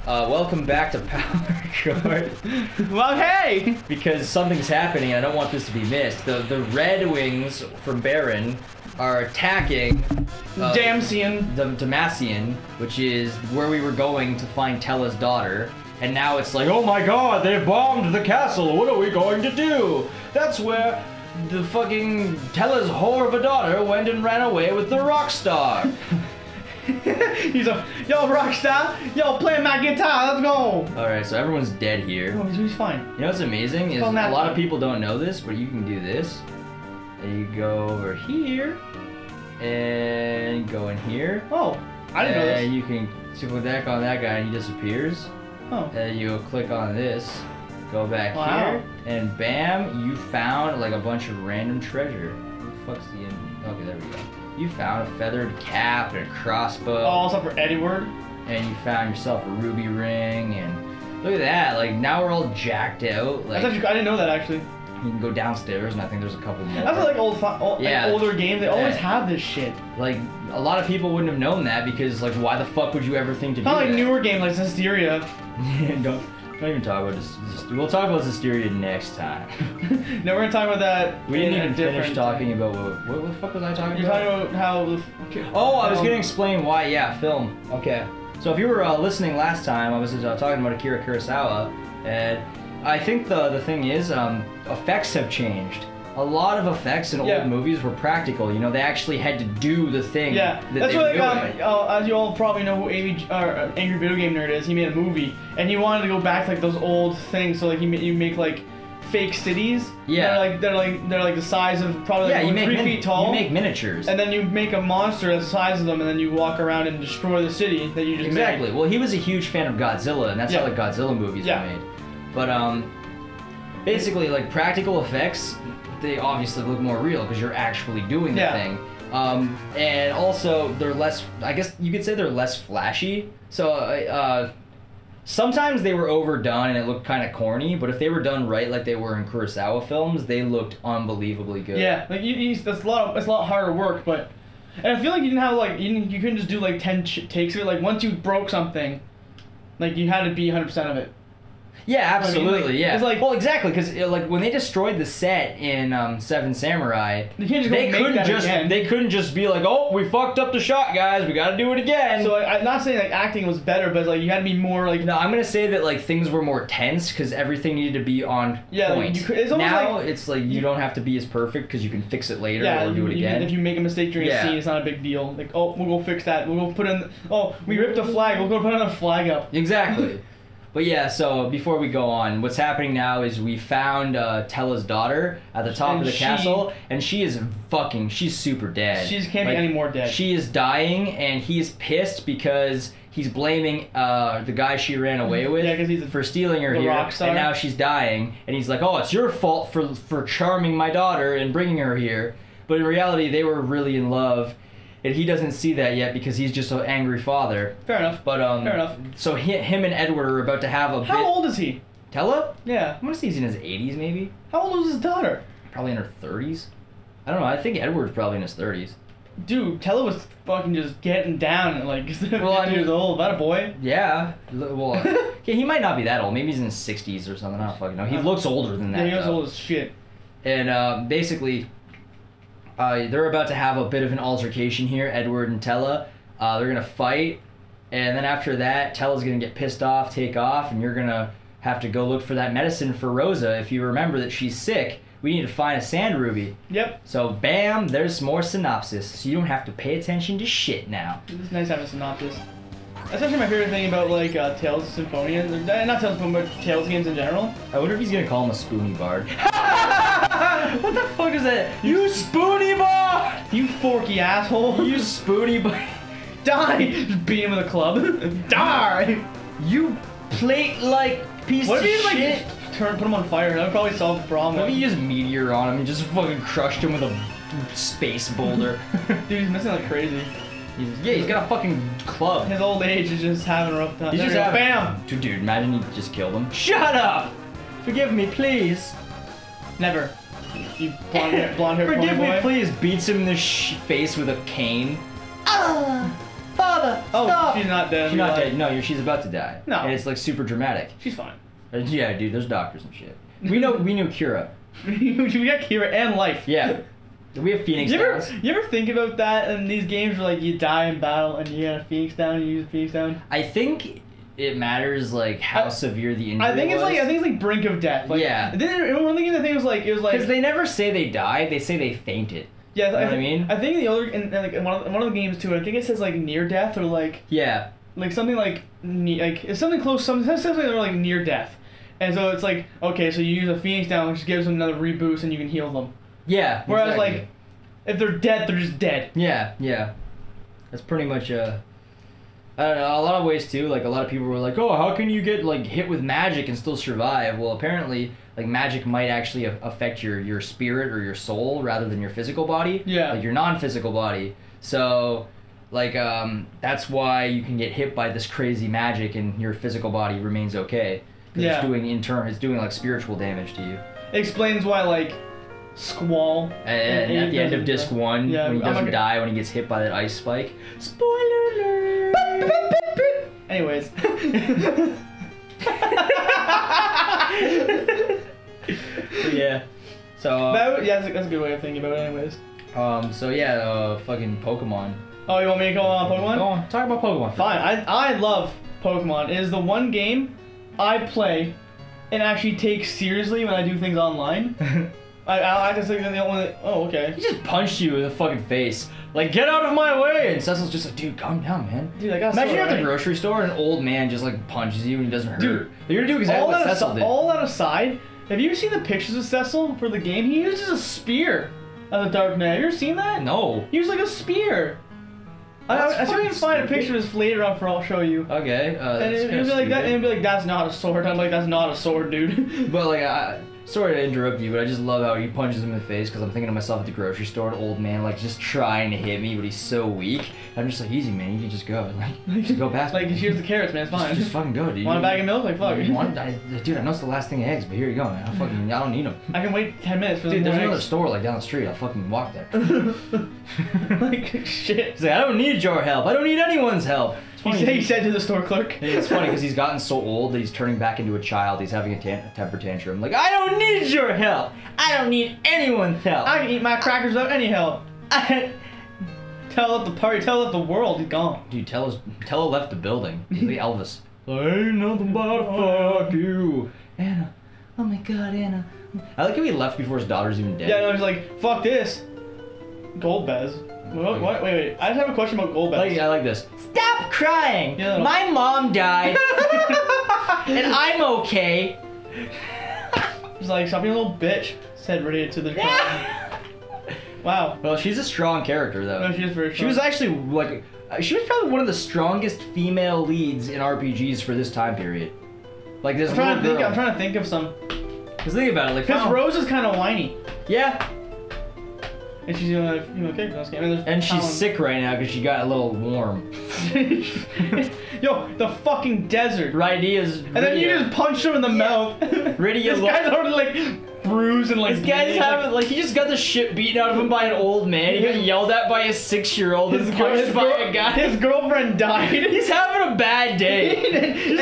Welcome back to PowerCord. Well, hey! Because something's happening, and I don't want this to be missed. The Red Wings from Baron are attacking Damacian, which is where we were going to find Tella's daughter. And now it's like, oh my god, they've bombed the castle. What are we going to do? That's where the fucking Tella's whore of a daughter went and ran away with the rock star. He's a, yo, rockstar, yo, play my guitar, let's go. Alright, so everyone's dead here. Oh, he's fine. You know what's amazing is a lot of people don't know this, but you can do this. And you go over here, and go in here. Oh, I didn't know this. And you can click that on that guy and he disappears. Oh. And you click on this, go back here, and bam, you found like a bunch of random treasure. Who the fuck's the end? Okay, there we go. You found a feathered cap and a crossbow. Oh, also for Edward. And you found yourself a ruby ring, and look at that. Like, now we're all jacked out. Like, I didn't know that, actually. You can go downstairs, and I think there's a couple more. That's like older games. They always have this shit. Like, a lot of people wouldn't have known that because, like, why the fuck would you ever think to do that? Not like newer games like Hysteria. Don't even talk about this. We'll talk about Hysteria next time. No, we're gonna talk about that. We didn't even finish talking about what the fuck was I talking about? You're talking about how. Oh, I was gonna explain why. Yeah, film. Okay. So if you were listening last time, I was talking about Akira Kurosawa, and I think the thing is, effects have changed. A lot of effects in old movies were practical. You know, they actually had to do the thing. Yeah, that's what. As you all probably know, who Angry Video Game Nerd is. He made a movie, and he wanted to go back to like those old things. So like you make like fake cities. Yeah. They're like the size of probably like 3 feet tall. You make miniatures. And then you make a monster the size of them, and then you walk around and destroy the city that you just made. Well, he was a huge fan of Godzilla, and that's how the Godzilla movies were made. But basically, like practical effects, they obviously look more real because you're actually doing the thing. And also, they're less, I guess you could say they're less flashy. So, sometimes they were overdone and it looked kind of corny, but if they were done right like they were in Kurosawa films, they looked unbelievably good. Yeah, like it's a lot harder work, but... And I feel like you didn't have, like, you couldn't just do, like, 10 takes of it. Like, once you broke something, like, you had to be 100% of it. Yeah, absolutely. I mean, like, it's like, well, exactly, because like when they destroyed the set in Seven Samurai, they couldn't just be like, oh, we fucked up the shot, guys, we got to do it again. So I'm not saying like acting was better, but like you had to be more like. No, I'm gonna say that like things were more tense because everything needed to be on point. Like, now it's like you don't have to be as perfect because you can fix it later or do it again. If you make a mistake during a scene, it's not a big deal. Like, oh, we'll go fix that. We'll go put in. Oh, we ripped a flag. We'll go put another flag up. Exactly. But yeah, so before we go on, what's happening now is we found Tella's daughter at the top of the castle, and she's super dead. She can't be any more dead. She is dying, and he's pissed because he's blaming the guy she ran away with for stealing her here, and now she's dying, and he's like, oh, it's your fault for charming my daughter and bringing her here. But in reality, they were really in love. And he doesn't see that yet because he's just an angry father. Fair enough. But fair enough. So him and Edward are about to have a. How old is he? Tella? Yeah. I want to say he's in his 80s, maybe. How old was his daughter? Probably in her 30s. I don't know. I think Edward's probably in his 30s. Dude, Tella was fucking just getting down at like 50 years old. That a boy? Yeah. Well, okay, he might not be that old. Maybe he's in his 60s or something. I don't fucking know. He looks older than that. Yeah, he looks old as shit. And basically. They're about to have a bit of an altercation here, Edward and Tella. They're going to fight, and then after that, Tella's going to get pissed off, take off, and you're going to have to go look for that medicine for Rosa. If you remember that she's sick, we need to find a sand ruby. Yep. So, bam, there's more synopsis, so you don't have to pay attention to shit now. It's nice having a synopsis. That's actually my favorite thing about, like, Tales Symphonia. Not Tales Symphonia, but Tales games in general. I wonder if he's going to call him a spoony bard. What the fuck is that? You spoony bard! You forky asshole! You spoony bard! Die! Just beat him with a club. Die! You plate-like piece of shit! What if you, like, put him on fire? That would probably solve the problem. What if you just meteor on him and just fucking crushed him with a space boulder? Dude, he's missing like crazy. He's got a fucking club. His old age is just having a rough time. He's just having, bam! Dude, imagine he just killed him. Shut up! Forgive me, please. Never. You blonde hair Forgive me, please. Beats him in the face with a cane. Father, stop! She's not dead. She's not dead. No, she's about to die. No. And it's like super dramatic. She's fine. Yeah, dude, there's doctors and shit. We knew Kira. We got Kira and life. Yeah. We have Phoenix Downs. You ever think about that in these games where like you die in battle and you get a Phoenix down and you use a Phoenix down? I think it matters like how severe the injury I think it's was. like brink of death. Like, yeah. Then one thing I think it was like because they never say they died, they say they fainted. Yeah, you know what I mean? I think the other in like in one of the games too. I think it says like near death or like like something like it's something close. Something like near death, and so it's like okay, so you use a Phoenix down, which gives them another reboost, and you can heal them. Yeah. Whereas like if they're dead, they're just dead. Yeah, yeah. That's pretty much I don't know, a lot of ways too. Like a lot of people were like, "Oh, how can you get like hit with magic and still survive?" Well, apparently, like magic might actually affect your spirit or your soul rather than your physical body. Yeah. Like your non-physical body. So, like that's why you can get hit by this crazy magic and your physical body remains okay. Yeah. It's doing like spiritual damage to you. It explains why like Squall and at the end of disc 1, when he doesn't die, when he gets hit by that ice spike. Spoiler alert! Anyways. Yeah. So that's a good way of thinking about it anyways. So yeah, fucking Pokemon. Oh, you want me to go on Pokemon? Go on, talk about Pokemon. Fine. I love Pokemon. It is the one game I play and actually take seriously when I do things online. I just think the only. Oh, okay. He just punched you in the fucking face. Like, get out of my way! And Cecil's just like, dude, calm down, man. Dude, I got Imagine you're at the grocery store and an old man just like punches you and he doesn't hurt. Dude, you're gonna do exactly what Cecil did. All that aside, have you seen the pictures of Cecil for the game? He uses a spear as a Dark Knight. Have you ever seen that? No. He used like a spear. I see if I can find a picture of this later on I'll show you. Okay. And it'd be like that, and it'd be like, that's not a sword. I'm like, that's not a sword, dude. But like, sorry to interrupt you, but I just love how he punches him in the face because I'm thinking to myself at the grocery store, an old man like just trying to hit me, but he's so weak. I'm just like, easy man, you can just go, like, just go past. Like, here's the carrots, man. It's fine. Just fucking go, dude. Want a bag of milk? Like, fuck. Dude, I know it's the last thing of eggs, but here you go, man. I don't need them. I can wait 10 minutes for dude, the there's eggs. another store like down the street. I'll fucking walk there. Like, shit. He's like, I don't need your help. I don't need anyone's help. He said to the store clerk. It's funny because he's gotten so old that he's turning back into a child. He's having a temper tantrum. Like, I don't need your help. I don't need anyone's help. I can eat my crackers without any help. Tell up the party. Tell up the world. He's gone. Dude, Tella left the building. He's like Elvis. Ain't nothing but a fuck you, Anna. Oh my God, Anna. I like how he left before his daughter's even dead. Yeah, no, he's like, fuck this. Gold Bez. What? Wait. I just have a question about Gold Bez. I like this. Stop crying! Yeah, my mom died, and I'm okay. He's like, stop being a little bitch, said Lydia to the crowd. Wow. Well, she's a strong character, though. No, she is very strong. She was actually, like, she was probably one of the strongest female leads in RPGs for this time period. Like, this I'm trying to think of some. Because think about it, like... Because Rose is kind of whiny. Yeah. And she's doing like, okay, let's get in. And she's sick right now because she got a little warm. Yo, the fucking desert. And then you just punch her in the mouth. This guy's already like bruised and like. This guy's having like he just got the shit beaten out of him by an old man. He got yelled at by a 6-year-old and punched by a guy. His girlfriend died. He's having a bad day. and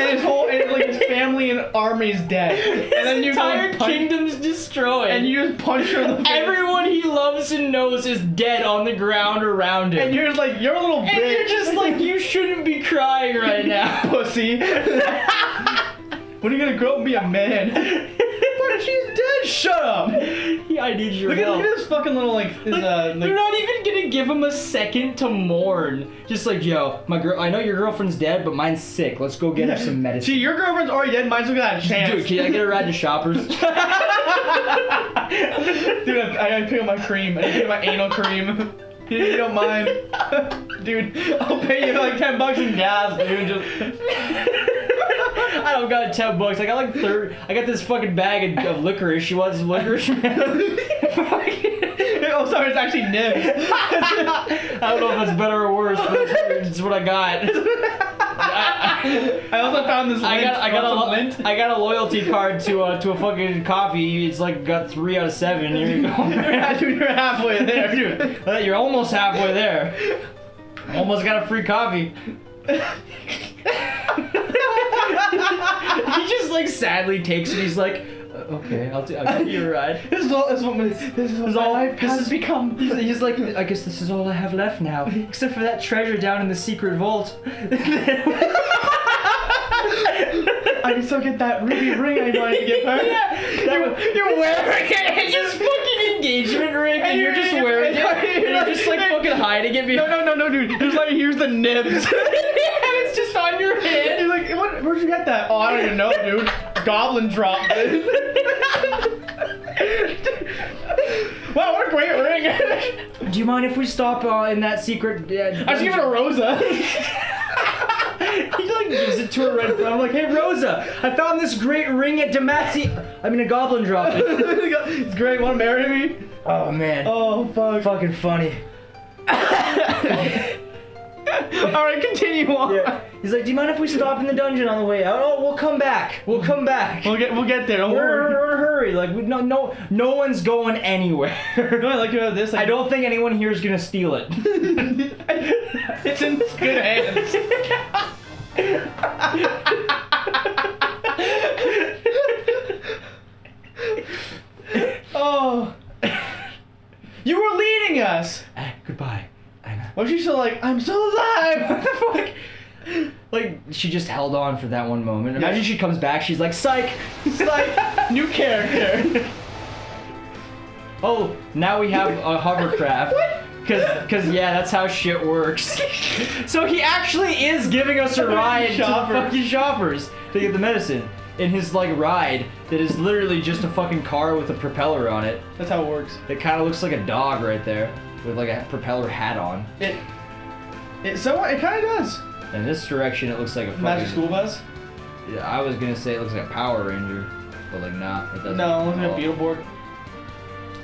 his family and army's dead. And then his entire kingdom's destroyed. And you just punch her in the face. Everyone he loves and knows is dead on the ground around him. And you're just like, you're a little bitch. And you're just like, you shouldn't be crying right now. Pussy. When are you gonna grow up and be a man? But she's dead. Shut up. I need your help. Look at this fucking little like. You're not even gonna give him a second to mourn. Just like, yo, I know your girlfriend's dead, but mine's sick. Let's go get her some medicine. See, your girlfriend's already dead. Mine's looking at a chance. Dude, can I get a ride to Shoppers? Dude, I gotta pick up my cream. I need to pick up my anal cream. You don't mind. Dude, I'll pay you like $10 in gas, dude. Just... I don't got $10. I got like I got this fucking bag of licorice. She wants licorice, man. Oh, sorry, it's actually nibs. I don't know if it's better or worse, but it's what I got. I also found this lint. I got a loyalty card to a fucking coffee. It's like got 3 out of 7. Here you go. Dude, you're halfway there, dude. You're almost halfway there. Almost got a free coffee. He just like sadly takes it. He's like, okay, I'll give you a ride. This is all life has become. He's like, I guess this is all I have left now, except for that treasure down in the secret vault. I can still get that ruby ring I wanted to give her. Yeah, you're wearing it. It's just fucking engagement ring, and you're just wearing it. And you're just like fucking hiding it. No, dude. There's like, here's the nibs. And it's just on your head. You're like, where'd you get that? Oh, I don't even know, dude. Goblin dropped it. Wow, what a great ring. Do you mind if we stop in that secret? I should give it to Rosa. He like gives it to her right in front. I'm like, hey Rosa, I found this great ring at Demacy. I mean, a goblin dropped it. It's great. Want to marry me? Oh man. Oh fuck. Fucking funny. Alright, continue on. Yeah. He's like, do you mind if we stop in the dungeon on the way out? Oh, we'll come back. We'll come back. We'll get there. Don't worry. We're in a hurry. Like, no one's going anywhere. No, I like about this. Like, I don't think anyone here is gonna steal it. It's in good hands. Oh, you were leading us. Goodbye. Was she still like, I'm still alive? What the fuck? Like, she just held on for that one moment. Imagine she comes back, she's like, psych! New character. Oh, now we have a hovercraft. Cause yeah, that's how shit works. So he actually is giving us a ride to the fucking shoppers to get the medicine. In his like ride that is literally just a fucking car with a propeller on it. That's how it works. It kind of looks like a dog right there with like a propeller hat on. It kind of does. In this direction, it looks like a fucking Magic School Bus. Yeah, I was gonna say it looks like a Power Ranger, but like nah, it doesn't. No, it looks like a Beetleborg.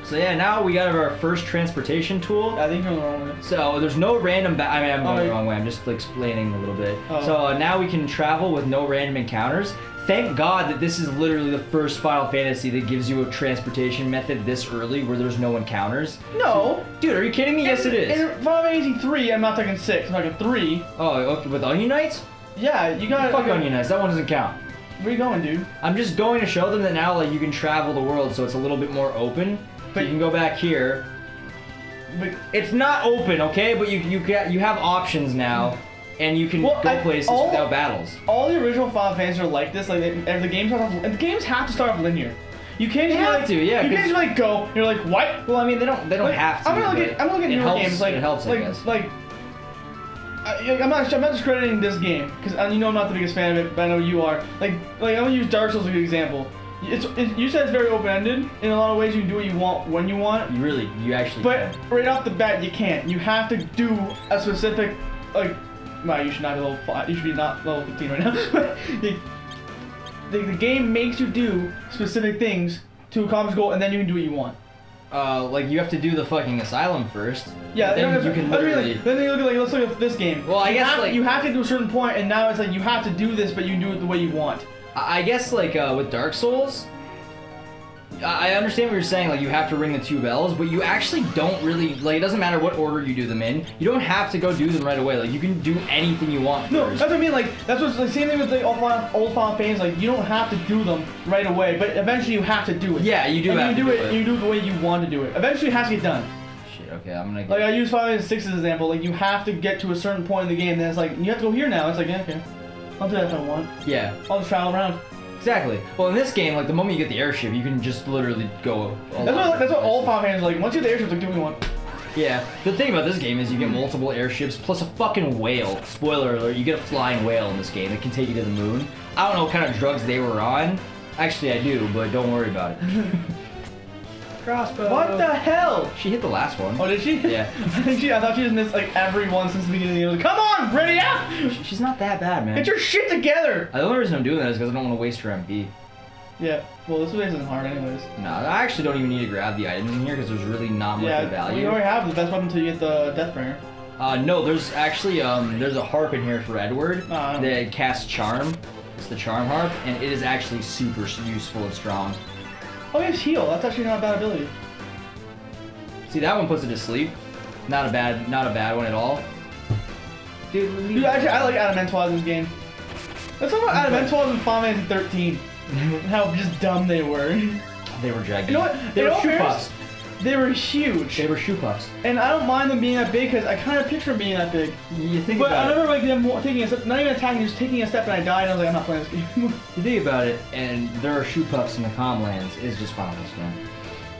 So yeah, now we got our first transportation tool. I think you're the wrong way. So there's no random. I mean, I'm going the wrong way. I'm just like explaining a little bit. Oh. So now we can travel with no random encounters. Thank God that this is literally the first Final Fantasy that gives you a transportation method this early where there's no encounters. No. Dude, are you kidding me? Yes, it is. In Final Fantasy 3, I'm not talking 6, I'm talking 3. Oh, okay, with Onion Knights? Yeah, you got Fuck Onion Knights, that one doesn't count. Where you going, dude? I'm just going to show them that now like you can travel the world so it's a little bit more open. But you can go back here. But it's not open, okay? But you have options now. And you can go places without battles. All the original Final Fantasy are like this. Like, the games have to start off linear. You can't just have to, yeah. You can't just like go. You're like, what? Well, I mean, they don't have to. I'm gonna look at newer games. Like, it helps, I guess. I'm not discrediting this game because you know I'm not the biggest fan of it, but I know you are. Like I'm gonna use Dark Souls as a good example. You said it's very open-ended. In a lot of ways, you can do what you want when you want. You actually. But right off the bat, you can't. You have to do a specific like. Well, you should not be level 5. You should be not level 15 right now. the game makes you do specific things to accomplish a goal, and then you can do what you want. Like you have to do the fucking asylum first. Yeah, then you can literally. Then you look at let's look at this game. Well, I guess you have to do a certain point, and now it's like you have to do this, but you do it the way you want. I guess like with Dark Souls, I understand what you're saying, like you have to ring the 2 bells, but you actually don't really, like it doesn't matter what order you do them in, you don't have to go do them right away, like you can do anything you want first. No, that's what I mean, like, that's what's the same thing with the old Final Fantasy, like you don't have to do them right away, but eventually you have to do it. Yeah, you do have to do it. You do it the way you want to do it. Eventually it has to get done. Shit, okay, I'm gonna Like I use Final Fantasy 6 as an example, like you have to get to a certain point in the game, then it's like, you have to go here now, it's like, yeah, okay, I'll do that if I want. Yeah. I'll just travel around. Exactly. Well, in this game, like the moment you get the airship, you can just literally go. That's what all Final Fantasy like. Once you get the airship, like do what you want. Yeah. The thing about this game is you get multiple airships plus a fucking whale. Spoiler alert: you get a flying whale in this game that can take you to the moon. I don't know what kind of drugs they were on. Actually, I do, but don't worry about it. Crossbow. What the hell? She hit the last one. Oh, did she? Yeah. I thought she just missed like every one since the beginning of the game. Come on, ready up! She's not that bad, man. Get your shit together! The only reason I'm doing that is because I don't want to waste her MP. Yeah, well, this way isn't hard anyways. No, I actually don't even need to grab the items in here because there's really not much of value. Yeah, you already have the best weapon until you get the Deathbringer. No, there's actually, there's a harp in here for Edward that casts Charm. It's the Charm Harp, and it is actually super useful and strong. Oh, he has heal. That's actually not a bad ability. See, that one puts it to sleep. Not a bad one at all. Dude, actually, I like Elementals in this game. Let's talk about Elementals in Final Fantasy 13. And how just dumb they were. They were gigantic. You know what? They were shoe puffs. They were huge. They were shoe puffs. And I don't mind them being that big because I kind of picture them being that big. You think but about I remember like them taking a step, not even attacking, just taking a step, and I died. And I was like, I'm not playing this game. You think about it, and there are shoe puffs in the Comlands. It's just Final Fantasy, man.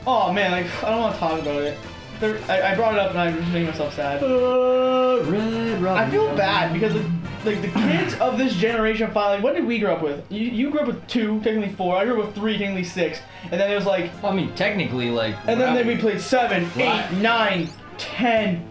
Oh man, like I don't want to talk about it. I brought it up and I just made myself sad. I feel bad because like the kids of this generation finally. What did we grow up with? You grew up with 2, technically 4. I grew up with 3, technically 6. And then it was like. I mean, technically, like. And then we played 7, 8, 9, 10.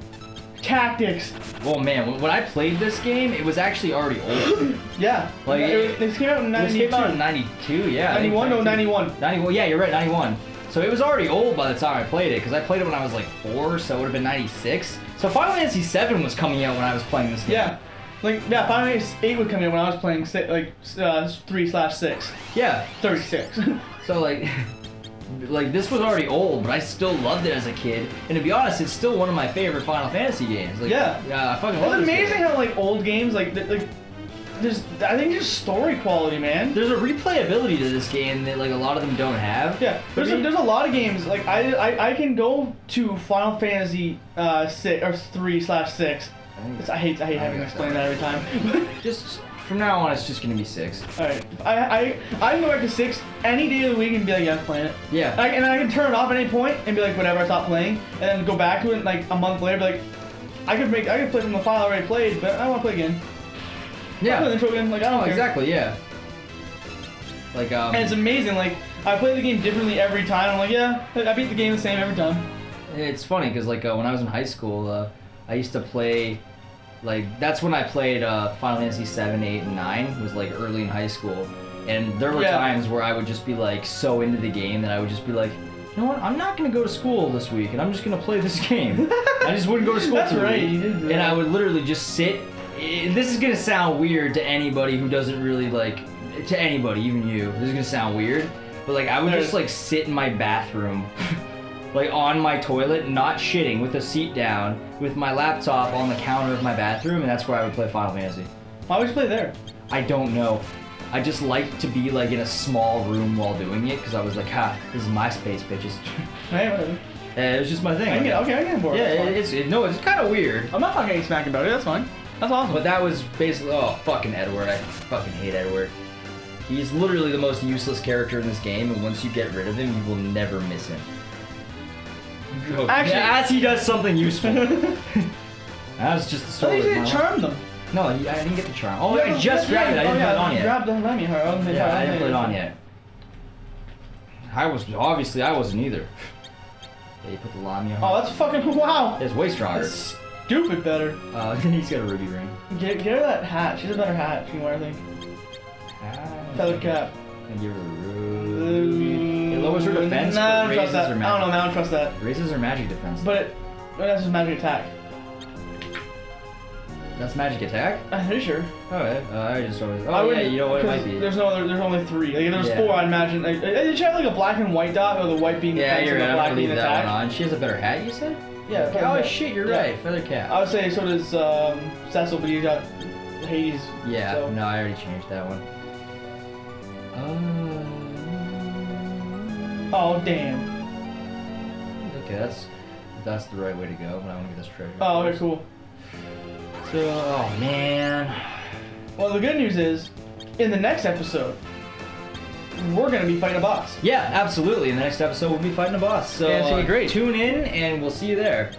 Tactics. Well, man, when I played this game, it was actually already old. Yeah. Like this came out in 92. This came out in 92, yeah. 91, no, 91. 91, yeah, you're right, 91. So it was already old by the time I played it, because I played it when I was like 4, so it would have been 96. So Final Fantasy 7 was coming out when I was playing this game. Yeah. Like, yeah, Final Fantasy 8 would come in when I was playing 3/6. Yeah. 36. So, like, this was already old, but I still loved it as a kid. And to be honest, it's still one of my favorite Final Fantasy games. Like, yeah. I fucking love it. It's amazing how, like, old games, I think there's story quality, man. There's a replayability to this game that like a lot of them don't have. Yeah, there's a lot of games like I can go to Final Fantasy 6 or 3/6. I hate having to explain that every time. Just from now on, it's just gonna be 6. All right, I can go back to 6 any day of the week and be like, yeah, I'm playing it. Yeah. And I can turn it off at any point and be like, whatever, I stop playing, and then go back to it like a month later, be like, I could play from the file I already played, but I want to play again. Yeah. The intro again, like I don't care. Exactly, yeah. Like And it's amazing, like I play the game differently every time. I'm like, yeah, I beat the game the same every time. It's funny because like when I was in high school, I used to play, like that's when I played Final Fantasy 7, 8, and 9. Was like early in high school, and there were times where I would just be like so into the game that I would just be like, you know what? I'm not gonna go to school this week, and I'm just gonna play this game. I just wouldn't go to school. That's right, you did that. And I would literally just sit. This is gonna sound weird to anybody who doesn't really like, to anybody, even you. This is gonna sound weird, but like I would just like sit in my bathroom, like on my toilet, not shitting, with the seat down, with my laptop on the counter of my bathroom, and that's where I would play Final Fantasy. Why would you play there? I don't know. I just liked to be like in a small room while doing it, because I was like, ha, this is my space, bitches. Hey, whatever. It was just my thing. I get on board. Yeah, it's kind of weird. I'm not talking smack about it. That's fine. That's awesome. But that was basically, oh, fucking Edward. I fucking hate Edward. He's literally the most useless character in this game, and once you get rid of him, you will never miss him. Actually, as he does something useful. That's just the story. I think you didn't charm them. No, I didn't get the charm. Oh, I just grabbed it. I didn't put it on yet. Grabbed the Lemmy heart. Yeah, I didn't put it on yet. I wasn't either. Yeah, you put the Lamia. Oh, that's fucking wow. It's way stronger. That's stupid better. He's got a ruby ring. Get her that hat. She's a better hat. She can wear, I think. Feather cap. And give her a ruby. It lowers her defense, but raises her magic. I don't know, man. I don't trust that. Raises her magic defense. But that's just magic attack. That's magic attack? I'm pretty sure. Oh yeah. I just always. Oh yeah, you know what? It might be. There's only 3. Like, there's 4. I'd imagine. Like, did she have like a black and white dot, or the white being defense and the black being attack? That one on. She has a better hat, you said? Yeah. Oh shit, you're right. Feather cap. I would say so does Cecil, but you got Hades. Yeah. So. No, I already changed that one. Oh damn. Okay, that's the right way to go. But I want to get this treasure. Oh, okay, cool. So, oh man. Well, the good news is, in the next episode, we're gonna be fighting a boss. Yeah, absolutely. In the next episode, we'll be fighting a boss. So, yeah, it's gonna be great. Tune in, and we'll see you there.